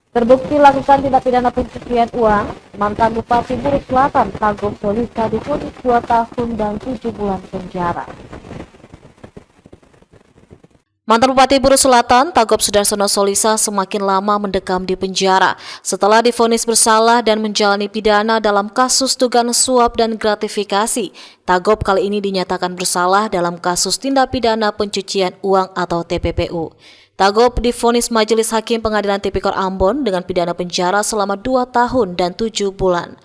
Terbukti lakukan tindak pidana pencucian uang, mantan Bupati Buru Selatan Tagop Solisa divonis 2 tahun dan 7 bulan penjara. Mantan Bupati Buru Selatan, Tagop Sudarsono Solisa semakin lama mendekam di penjara setelah divonis bersalah dan menjalani pidana dalam kasus dugaan suap dan gratifikasi. Tagop kali ini dinyatakan bersalah dalam kasus tindak pidana pencucian uang atau TPPU. Tagop divonis Majelis Hakim Pengadilan Tipikor Ambon dengan pidana penjara selama 2 tahun dan 7 bulan.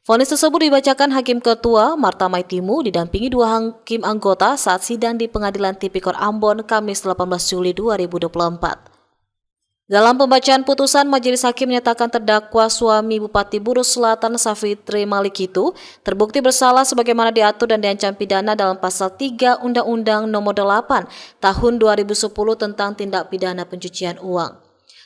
Vonis tersebut dibacakan Hakim Ketua Marta Maitimu didampingi 2 hakim anggota saat sidang di Pengadilan Tipikor Ambon Kamis 18 Juli 2024. Dalam pembacaan putusan, Majelis Hakim menyatakan terdakwa suami Bupati Buru Selatan Safitri Malik itu terbukti bersalah sebagaimana diatur dan diancam pidana dalam pasal 3 Undang-Undang Nomor 8 Tahun 2010 tentang tindak pidana pencucian uang.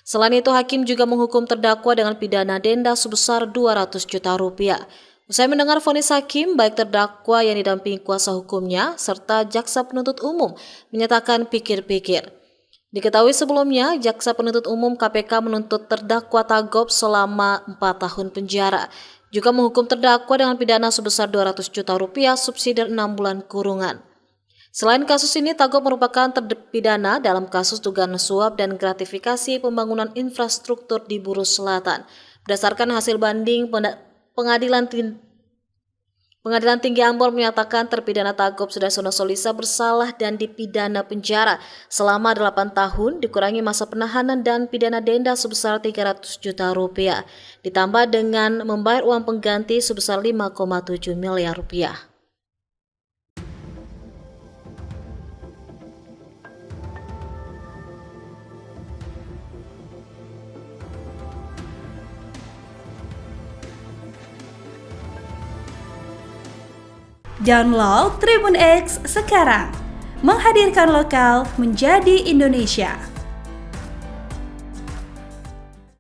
Selain itu, hakim juga menghukum terdakwa dengan pidana denda sebesar 200 juta rupiah. Usai mendengar vonis hakim, baik terdakwa yang didampingi kuasa hukumnya serta jaksa penuntut umum menyatakan pikir-pikir. Diketahui sebelumnya, jaksa penuntut umum KPK menuntut terdakwa Tagop selama 4 tahun penjara. Juga menghukum terdakwa dengan pidana sebesar 200 juta rupiah subsidi 6 bulan kurungan. Selain kasus ini, Tagop merupakan terpidana dalam kasus dugaan suap dan gratifikasi pembangunan infrastruktur di Buru Selatan. Berdasarkan hasil banding, Pengadilan Tinggi Ambon menyatakan terpidana Tagop Sudarsono Solisa bersalah dan dipidana penjara selama 8 tahun dikurangi masa penahanan dan pidana denda sebesar 300 juta rupiah, ditambah dengan membayar uang pengganti sebesar 5,7 miliar rupiah. Download Tribun X sekarang, menghadirkan lokal menjadi Indonesia.